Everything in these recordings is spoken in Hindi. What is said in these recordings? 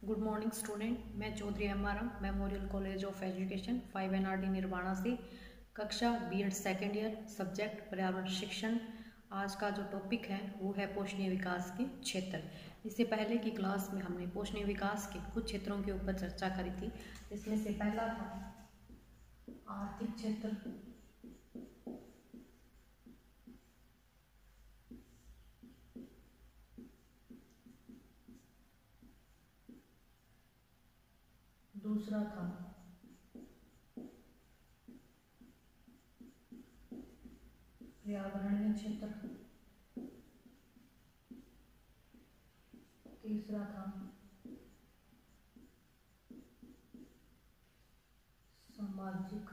गुड मॉर्निंग स्टूडेंट, मैं Chaudhary M memorial college of education 5 NRD Nirvana से कक्षा B.Ed सेकेंड ईयर सब्जेक्ट पर्यावरण शिक्षण। आज का जो टॉपिक है वो है पोषणीय विकास के क्षेत्र। इससे पहले की क्लास में हमने पोषणीय विकास के कुछ क्षेत्रों के ऊपर चर्चा करी थी। इसमें से पहला था आर्थिक क्षेत्र, दूसरा था पर्यावरणीय क्षेत्र, तीसरा था सामाजिक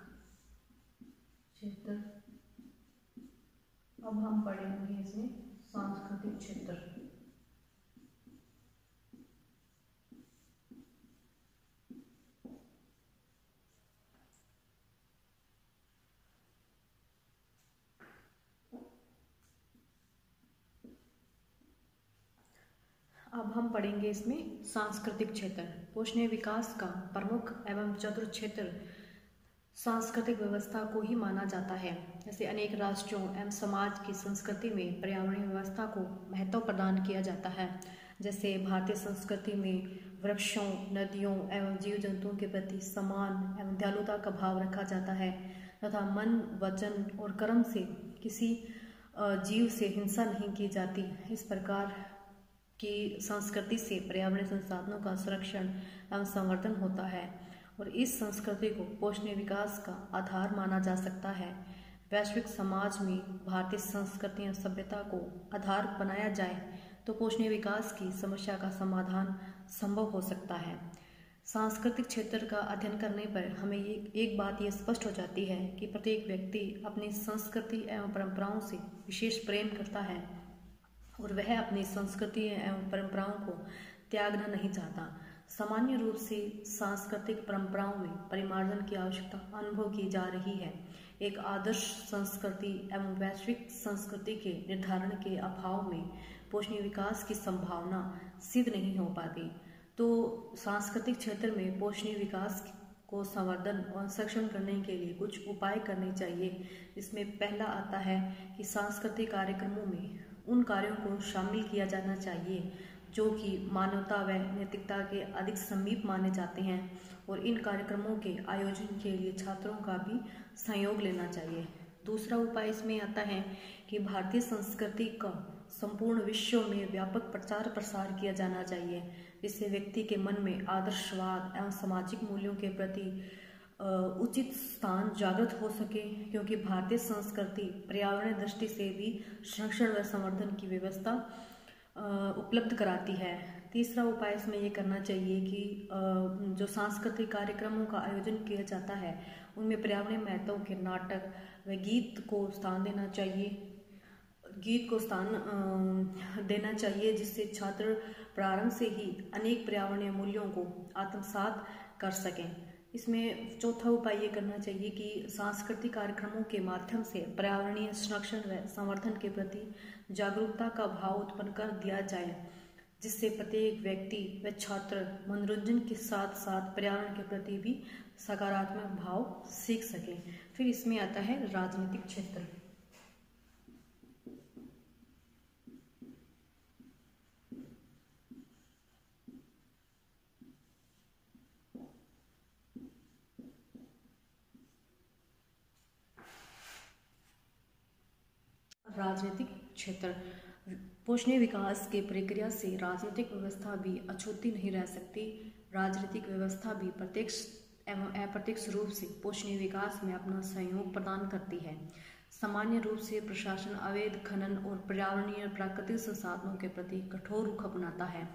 क्षेत्र। अब हम पढ़ेंगे इसमें सांस्कृतिक क्षेत्र। अब हम पढ़ेंगे इसमें सांस्कृतिक क्षेत्र। पोषणीय विकास का प्रमुख एवं चतुर क्षेत्र सांस्कृतिक व्यवस्था को ही माना जाता है। जैसे अनेक राष्ट्रों एवं समाज की संस्कृति में पर्यावरणीय व्यवस्था को महत्व प्रदान किया जाता है। जैसे भारतीय संस्कृति में वृक्षों, नदियों एवं जीव जंतुओं के प्रति सम्मान एवं दयालुता का भाव रखा जाता है तथा मन, वचन और कर्म से किसी जीव से हिंसा नहीं की जाती। इस प्रकार की संस्कृति से पर्यावरणीय संसाधनों का संरक्षण एवं संवर्धन होता है और इस संस्कृति को पोषणीय विकास का आधार माना जा सकता है। वैश्विक समाज में भारतीय संस्कृति एवं सभ्यता को आधार बनाया जाए तो पोषणीय विकास की समस्या का समाधान संभव हो सकता है। सांस्कृतिक क्षेत्र का अध्ययन करने पर हमें एक बात ये स्पष्ट हो जाती है कि प्रत्येक व्यक्ति अपनी संस्कृति एवं परंपराओं से विशेष प्रेम करता है और वह अपनी संस्कृति एवं परंपराओं को त्यागना नहीं चाहता। सामान्य रूप से सांस्कृतिक परंपराओं में परिमार्जन की आवश्यकता अनुभव की जा रही है। एक आदर्श संस्कृति एवं वैश्विक संस्कृति के निर्धारण के अभाव में पोषणीय विकास की संभावना सिद्ध नहीं हो पाती। तो सांस्कृतिक क्षेत्र में पोषणीय विकास को संवर्धन और संरक्षण करने के लिए कुछ उपाय करने चाहिए। इसमें पहला आता है कि सांस्कृतिक कार्यक्रमों में उन कार्यों को शामिल किया जाना चाहिए जो कि मानवता व नैतिकता के अधिक समीप माने जाते हैं और इन कार्यक्रमों के आयोजन के लिए छात्रों का भी सहयोग लेना चाहिए। दूसरा उपाय इसमें आता है कि भारतीय संस्कृति का संपूर्ण विश्व में व्यापक प्रचार प्रसार किया जाना चाहिए, जिससे व्यक्ति के मन में आदर्शवाद एवं सामाजिक मूल्यों के प्रति उचित स्थान जागृत हो सके, क्योंकि भारतीय संस्कृति पर्यावरण दृष्टि से भी संरक्षण व संवर्धन की व्यवस्था उपलब्ध कराती है। तीसरा उपाय इसमें ये करना चाहिए कि जो सांस्कृतिक कार्यक्रमों का आयोजन किया जाता है उनमें पर्यावरणीय महत्व के नाटक व गीत को स्थान देना चाहिए, जिससे छात्र प्रारंभ से ही अनेक पर्यावरणीय मूल्यों को आत्मसात कर सकें। इसमें चौथा उपाय ये करना चाहिए कि सांस्कृतिक कार्यक्रमों के माध्यम से पर्यावरणीय संरक्षण व संवर्धन के प्रति जागरूकता का भाव उत्पन्न कर दिया जाए, जिससे प्रत्येक व्यक्ति व छात्र मनोरंजन के साथ साथ पर्यावरण के प्रति भी सकारात्मक भाव सीख सकें। फिर इसमें आता है राजनीतिक क्षेत्र। राजनीतिक क्षेत्र पोषणीय विकास के प्रक्रिया से राजनीतिक व्यवस्था भी अछूती नहीं रह सकती। राजनीतिक व्यवस्था भी प्रत्यक्ष एवं अप्रत्यक्ष रूप से पोषणीय विकास में अपना सहयोग प्रदान करती है। सामान्य रूप से प्रशासन अवैध खनन और पर्यावरणीय प्राकृतिक संसाधनों के प्रति कठोर रुख अपनाता है,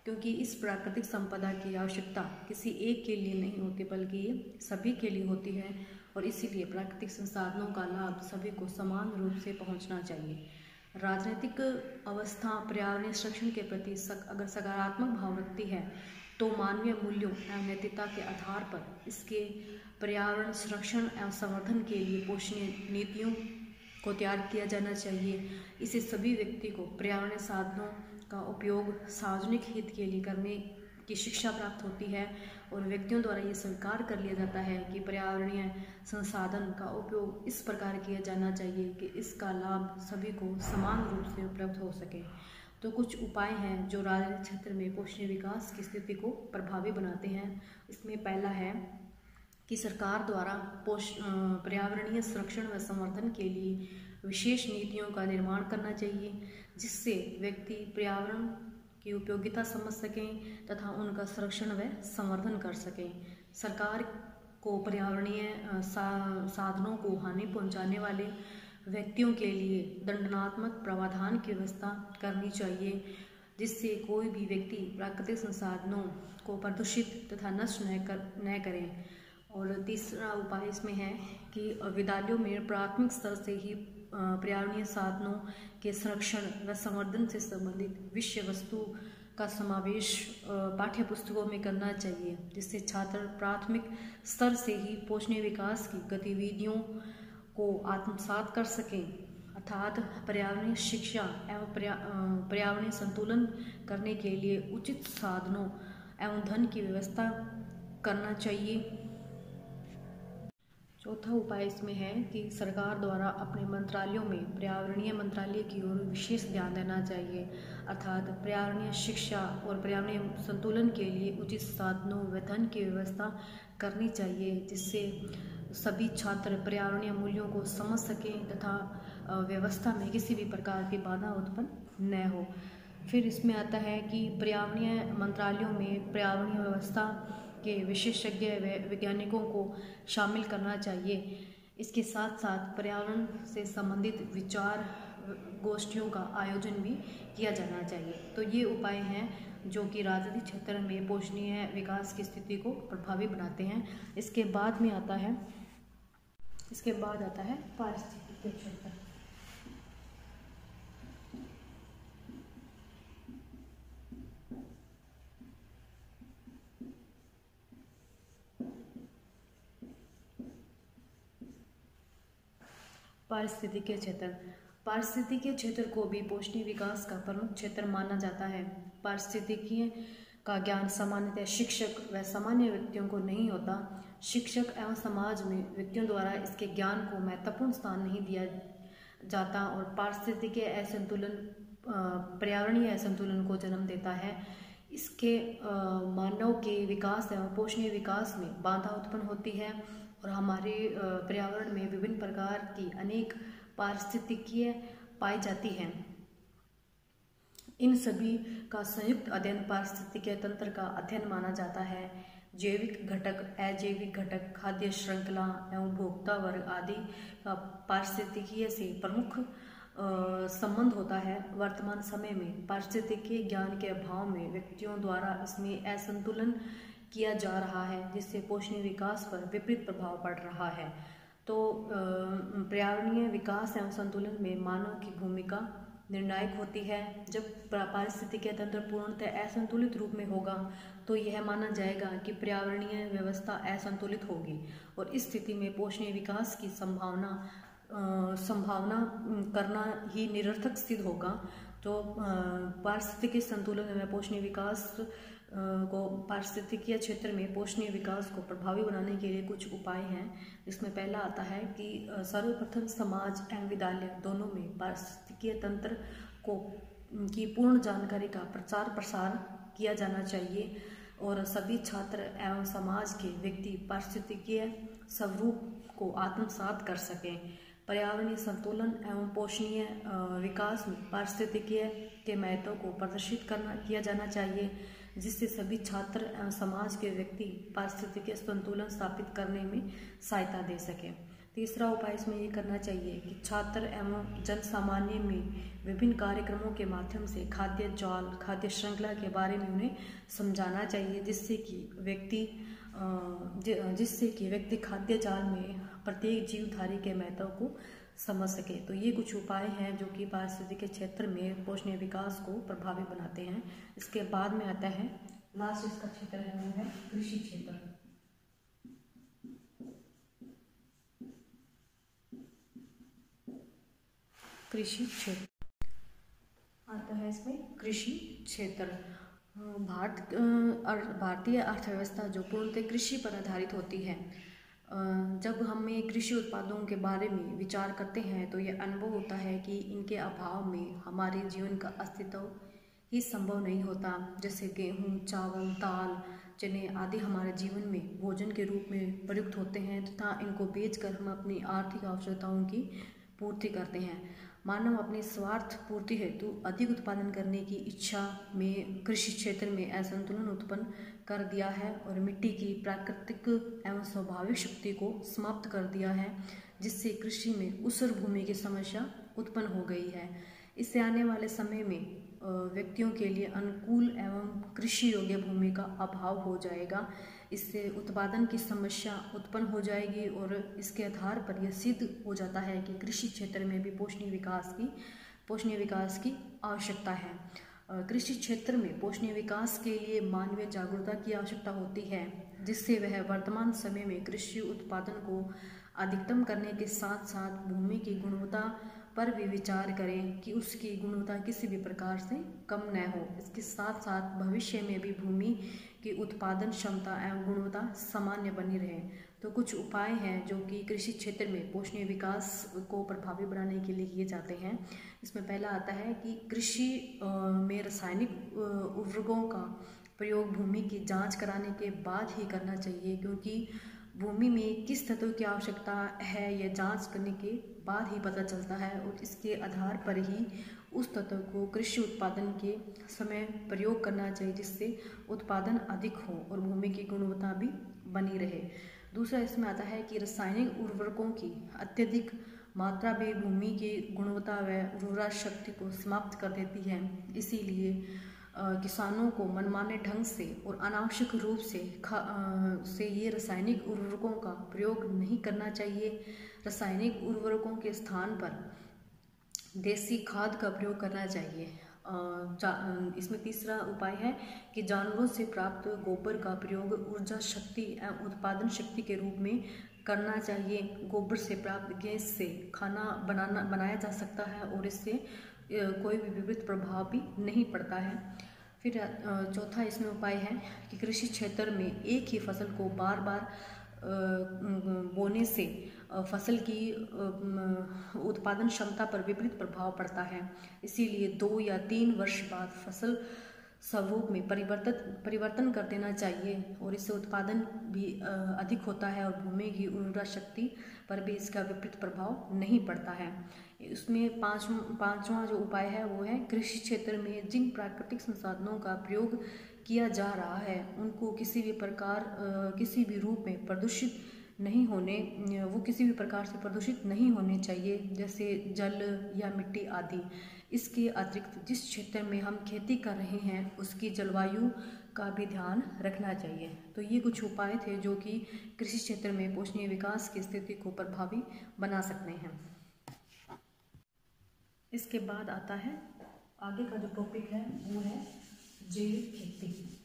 क्योंकि इस प्राकृतिक संपदा की आवश्यकता किसी एक के लिए नहीं होती बल्कि ये सभी के लिए होती है और इसीलिए प्राकृतिक संसाधनों का लाभ सभी को समान रूप से पहुंचना चाहिए। राजनीतिक अवस्था पर्यावरणीय संरक्षण के प्रति अगर सकारात्मक भाव रखती है तो मानवीय मूल्यों एवं नैतिकता के आधार पर इसके पर्यावरण संरक्षण एवं संवर्धन के लिए पोषणीय नीतियों को तैयार किया जाना चाहिए। इसे सभी व्यक्ति को पर्यावरणीय साधनों का उपयोग सार्वजनिक हित के लिए करने की शिक्षा प्राप्त होती है और व्यक्तियों द्वारा ये स्वीकार कर लिया जाता है कि पर्यावरणीय संसाधन का उपयोग इस प्रकार किया जाना चाहिए कि इसका लाभ सभी को समान रूप से उपलब्ध हो सके। तो कुछ उपाय हैं जो राजनीतिक क्षेत्र में पोषणीय विकास की स्थिति को प्रभावी बनाते हैं। इसमें पहला है कि सरकार द्वारा पर्यावरणीय संरक्षण व संवर्धन के लिए विशेष नीतियों का निर्माण करना चाहिए, जिससे व्यक्ति पर्यावरण की उपयोगिता समझ सकें तथा उनका संरक्षण व संवर्धन कर सकें। सरकार को पर्यावरणीय साधनों को हानि पहुंचाने वाले व्यक्तियों के लिए दंडात्मक प्रावधान की व्यवस्था करनी चाहिए, जिससे कोई भी व्यक्ति प्राकृतिक संसाधनों को प्रदूषित तथा नष्ट न करें। और तीसरा उपाय इसमें है कि विद्यालयों में प्राथमिक स्तर से ही पर्यावरणीय साधनों के संरक्षण व संवर्धन से संबंधित विषय वस्तु का समावेश पाठ्य पुस्तकों में करना चाहिए, जिससे छात्र प्राथमिक स्तर से ही पोषणीय विकास की गतिविधियों को आत्मसात कर सकें। अर्थात पर्यावरणीय शिक्षा एवं पर्यावरणीय संतुलन करने के लिए उचित साधनों एवं धन की व्यवस्था करना चाहिए। चौथा उपाय इसमें है कि सरकार द्वारा अपने मंत्रालयों में पर्यावरणीय मंत्रालय की ओर विशेष ध्यान देना चाहिए, अर्थात पर्यावरणीय शिक्षा और पर्यावरणीय संतुलन के लिए उचित साधनों व धन की व्यवस्था करनी चाहिए, जिससे सभी छात्र पर्यावरणीय मूल्यों को समझ सकें तथा व्यवस्था में किसी भी प्रकार की बाधा उत्पन्न न हो। फिर इसमें आता है कि पर्यावरणीय मंत्रालयों में पर्यावरणीय व्यवस्था के विशेषज्ञ व वैज्ञानिकों को शामिल करना चाहिए। इसके साथ साथ पर्यावरण से संबंधित विचार गोष्ठियों का आयोजन भी किया जाना चाहिए। तो ये उपाय हैं जो कि राजनीतिक क्षेत्र में पोषणीय विकास की स्थिति को प्रभावी बनाते हैं। इसके बाद आता है पारिस्थितिक क्षेत्र। पारिस्थितिकीय क्षेत्र। पारिस्थितिकीय क्षेत्र को भी पोषणीय विकास का प्रमुख क्षेत्र माना जाता है। पारिस्थितिकीय का ज्ञान सामान्यतः शिक्षक व सामान्य व्यक्तियों को नहीं होता। शिक्षक एवं समाज में व्यक्तियों द्वारा इसके ज्ञान को महत्वपूर्ण स्थान नहीं दिया जाता और पारिस्थितिकीय असंतुलन पर्यावरणीय असंतुलन को जन्म देता है। इसके मानव के विकास एवं पोषणीय विकास में बाधा उत्पन्न होती है और हमारे पर्यावरण में विभिन्न प्रकार की अनेक पारिस्थितिकीय पाई जाती हैं। इन सभी का संयुक्त अध्ययन पारिस्थितिकीय तंत्र का अध्ययन माना जाता है। जैविक घटक, अजैविक घटक, खाद्य श्रृंखला एवं उपभोक्ता वर्ग आदि का पारिस्थितिकीय से प्रमुख संबंध होता है। वर्तमान समय में पारिस्थितिकीय ज्ञान के अभाव में व्यक्तियों द्वारा इसमें असंतुलन किया जा रहा है, जिससे पोषणीय विकास पर विपरीत प्रभाव पड़ रहा है। तो पर्यावरणीय विकास एवं संतुलन में मानव की भूमिका निर्णायक होती है। जब पारिस्थितिकीय तंत्र पूर्णतः असंतुलित रूप में होगा तो यह माना जाएगा कि पर्यावरणीय व्यवस्था असंतुलित होगी और इस स्थिति में पोषणीय विकास की संभावना करना ही निरर्थक सिद्ध होगा। तो पारिस्थितिकीय संतुलन में पोषणीय विकास को पारिस्थितिकीय क्षेत्र में पोषणीय विकास को प्रभावी बनाने के लिए कुछ उपाय हैं। इसमें पहला आता है कि सर्वप्रथम समाज एवं विद्यालय दोनों में पारिस्थितिकीय तंत्र की पूर्ण जानकारी का प्रचार प्रसार किया जाना चाहिए और सभी छात्र एवं समाज के व्यक्ति पारिस्थितिकीय स्वरूप को आत्मसात कर सकें। पर्यावरणीय संतुलन एवं पोषणीय विकास में पारिस्थितिकीय के महत्व को प्रदर्शित किया जाना चाहिए, जिससे सभी छात्र एवं समाज के व्यक्ति पारिस्थितिकीय संतुलन स्थापित करने में सहायता दे सकें। तीसरा उपाय इसमें ये करना चाहिए कि छात्र एवं जन सामान्य में विभिन्न कार्यक्रमों के माध्यम से खाद्य जाल, खाद्य श्रृंखला के बारे में उन्हें समझाना चाहिए, जिससे कि व्यक्ति खाद्य जाल में प्रत्येक जीवधारी के महत्व को समझ सके। तो ये कुछ उपाय हैं जो कि पारिस्थितिकीय क्षेत्र में पोषणीय विकास को प्रभावी बनाते हैं। इसके बाद में आता है लास्ट इसका क्षेत्र है वो है कृषि क्षेत्र। कृषि क्षेत्र आता है इसमें कृषि क्षेत्र। भारतीय अर्थव्यवस्था जो पूर्णतः कृषि पर आधारित होती है। जब हमें कृषि उत्पादों के बारे में विचार करते हैं तो यह अनुभव होता है कि इनके अभाव में हमारे जीवन का अस्तित्व ही संभव नहीं होता। जैसे गेहूँ, चावल, दाल, चने आदि हमारे जीवन में भोजन के रूप में प्रयुक्त होते हैं तथा इनको बेचकर हम अपनी आर्थिक आवश्यकताओं की पूर्ति करते हैं। मानव अपने स्वार्थ पूर्ति हेतु अधिक उत्पादन करने की इच्छा में कृषि क्षेत्र में असंतुलन उत्पन्न कर दिया है और मिट्टी की प्राकृतिक एवं स्वाभाविक शक्ति को समाप्त कर दिया है, जिससे कृषि में ऊसर भूमि की समस्या उत्पन्न हो गई है। इससे आने वाले समय में व्यक्तियों के लिए अनुकूल एवं कृषि योग्य भूमि का अभाव हो जाएगा। इससे उत्पादन की समस्या उत्पन्न हो जाएगी और इसके आधार पर यह सिद्ध हो जाता है कि कृषि क्षेत्र में भी पोषणीय विकास की आवश्यकता है। कृषि क्षेत्र में पोषणीय विकास के लिए मानवीय जागरूकता की आवश्यकता होती है, जिससे वह वर्तमान समय में कृषि उत्पादन को अधिकतम करने के साथ साथ भूमि की गुणवत्ता पर भी विचार करें कि उसकी गुणवत्ता किसी भी प्रकार से कम न हो। इसके साथ साथ भविष्य में भी भूमि की उत्पादन क्षमता एवं गुणवत्ता सामान्य बनी रहे। तो कुछ उपाय हैं जो कि कृषि क्षेत्र में पोषणीय विकास को प्रभावी बनाने के लिए किए जाते हैं। इसमें पहला आता है कि कृषि में रासायनिक उर्वरकों का प्रयोग भूमि की जांच कराने के बाद ही करना चाहिए, क्योंकि भूमि में किस तत्व की आवश्यकता है यह जांच करने के बाद ही पता चलता है और इसके आधार पर ही उस तत्व को कृषि उत्पादन के समय प्रयोग करना चाहिए, जिससे उत्पादन अधिक हो और भूमि की गुणवत्ता भी बनी रहे। दूसरा इसमें आता है कि रासायनिक उर्वरकों की अत्यधिक मात्रा भी भूमि की गुणवत्ता व उर्वरा शक्ति को समाप्त कर देती है। इसीलिए किसानों को मनमाने ढंग से और अनावश्यक रूप से ये रासायनिक उर्वरकों का प्रयोग नहीं करना चाहिए। रासायनिक उर्वरकों के स्थान पर देसी खाद का प्रयोग करना चाहिए। इसमें तीसरा उपाय है कि जानवरों से प्राप्त गोबर का प्रयोग ऊर्जा शक्ति एवं उत्पादन शक्ति के रूप में करना चाहिए। गोबर से प्राप्त गैस से खाना बनाया जा सकता है और इससे कोई भी विपरीत प्रभाव भी नहीं पड़ता है। फिर चौथा इसमें उपाय है कि कृषि क्षेत्र में एक ही फसल को बार बार बोने से फसल की उत्पादन क्षमता पर विपरीत प्रभाव पड़ता है। इसीलिए 2 या 3 वर्ष बाद फसल स्वरूप में परिवर्तन कर देना चाहिए और इससे उत्पादन भी अधिक होता है और भूमि की उर्वरा शक्ति पर भी इसका विपरीत प्रभाव नहीं पड़ता है। इसमें पांचवा जो उपाय है वो है कृषि क्षेत्र में जिन प्राकृतिक संसाधनों का प्रयोग किया जा रहा है उनको किसी भी रूप में किसी भी प्रकार से प्रदूषित नहीं होने चाहिए, जैसे जल या मिट्टी आदि। इसके अतिरिक्त जिस क्षेत्र में हम खेती कर रहे हैं उसकी जलवायु का भी ध्यान रखना चाहिए। तो ये कुछ उपाय थे जो कि कृषि क्षेत्र में पोषणीय विकास की स्थिति को प्रभावी बना सकते हैं। इसके बाद आता है आगे का जो टॉपिक है वो है जैविक खेती।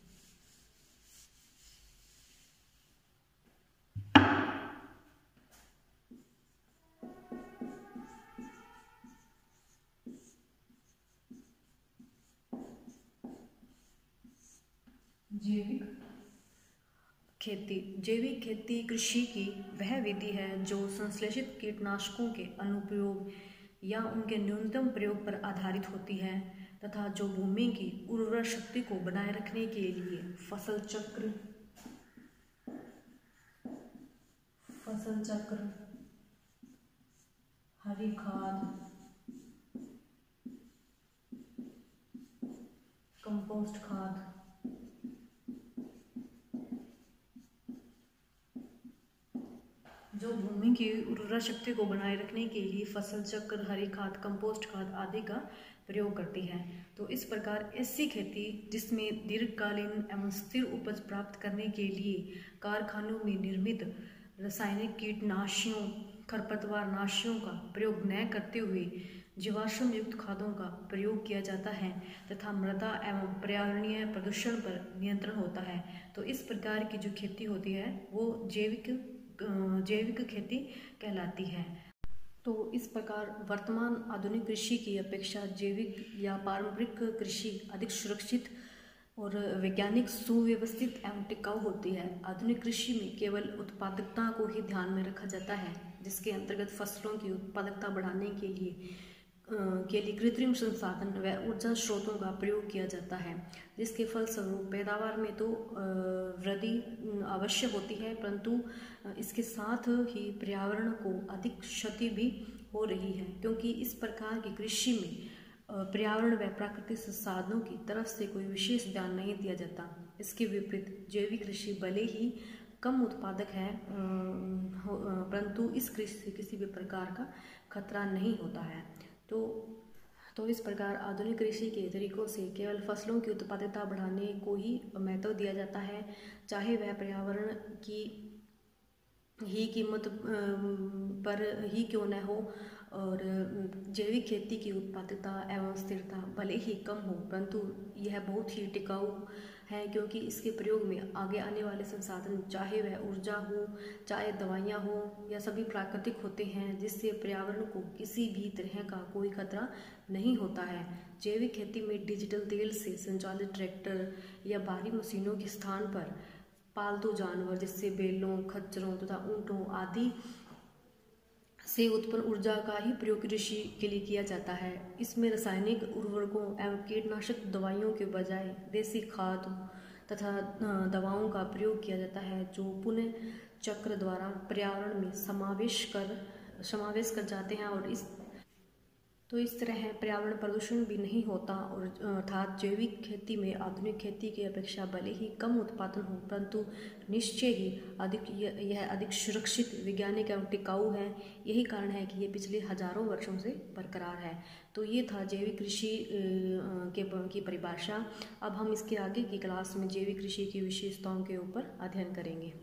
जैविक खेती कृषि की वह विधि है जो संश्लेषित कीटनाशकों के अनुप्रयोग या उनके न्यूनतम प्रयोग पर आधारित होती है तथा जो भूमि की उर्वरा शक्ति को बनाए रखने के लिए फसल चक्र, हरी खाद, कंपोस्ट खाद, जो भूमि की उर्वरा शक्ति को बनाए रखने के लिए फसल चक्र, हरी खाद, कंपोस्ट खाद आदि का प्रयोग करती है। तो इस प्रकार ऐसी खेती जिसमें दीर्घकालीन एवं स्थिर उपज प्राप्त करने के लिए कारखानों में निर्मित रासायनिक कीटनाशियों, खरपतवार नाशियों का प्रयोग न करते हुए जीवाश्म युक्त खादों का प्रयोग किया जाता है तथा मृदा एवं पर्यावरणीय प्रदूषण पर नियंत्रण होता है। तो इस प्रकार की जो खेती होती है वो जैविक खेती कहलाती है। तो इस प्रकार वर्तमान आधुनिक कृषि की अपेक्षा जैविक या पारंपरिक कृषि अधिक सुरक्षित और वैज्ञानिक सुव्यवस्थित एवं टिकाऊ होती है। आधुनिक कृषि में केवल उत्पादकता को ही ध्यान में रखा जाता है, जिसके अंतर्गत फसलों की उत्पादकता बढ़ाने के लिए कृत्रिम संसाधन व ऊर्जा स्रोतों का प्रयोग किया जाता है, जिसके फलस्वरूप पैदावार में तो वृद्धि अवश्य होती है, परंतु इसके साथ ही पर्यावरण को अधिक क्षति भी हो रही है, क्योंकि इस प्रकार की कृषि में पर्यावरण व प्राकृतिक संसाधनों की तरफ से कोई विशेष ध्यान नहीं दिया जाता। इसके विपरीत जैविक कृषि भले ही कम उत्पादक है, परंतु इस कृषि से किसी भी प्रकार का खतरा नहीं होता है। तो इस प्रकार आधुनिक कृषि के तरीकों से केवल फसलों की उत्पादकता बढ़ाने को ही महत्व दिया जाता है, चाहे वह पर्यावरण की ही कीमत पर ही क्यों न हो। और जैविक खेती की उत्पादकता एवं स्थिरता भले ही कम हो, परंतु यह बहुत ही टिकाऊ है, क्योंकि इसके प्रयोग में आगे आने वाले संसाधन, चाहे वह ऊर्जा हो, चाहे दवाइयाँ हो, या सभी प्राकृतिक होते हैं, जिससे पर्यावरण को किसी भी तरह का कोई खतरा नहीं होता है। जैविक खेती में डिजिटल तेल से संचालित ट्रैक्टर या भारी मशीनों के स्थान पर पालतू जानवर जैसे बैलों, खच्चरों तथा ऊँटों आदि से उत्पन्न ऊर्जा का ही प्रयोग कृषि के लिए किया जाता है। इसमें रासायनिक उर्वरकों एवं कीटनाशक दवाइयों के बजाय देसी खाद तथा दवाओं का प्रयोग किया जाता है, जो पुनः चक्र द्वारा पर्यावरण में समावेश कर जाते हैं, और इस तरह पर्यावरण प्रदूषण भी नहीं होता। और अर्थात जैविक खेती में आधुनिक खेती की अपेक्षा भले ही कम उत्पादन हो, परंतु निश्चय ही यह अधिक सुरक्षित, वैज्ञानिक एवं टिकाऊ है। यही कारण है कि ये पिछले हजारों वर्षों से बरकरार है। तो ये था जैविक कृषि की परिभाषा। अब हम इसके आगे की क्लास में जैविक कृषि की विशेषताओं के ऊपर अध्ययन करेंगे।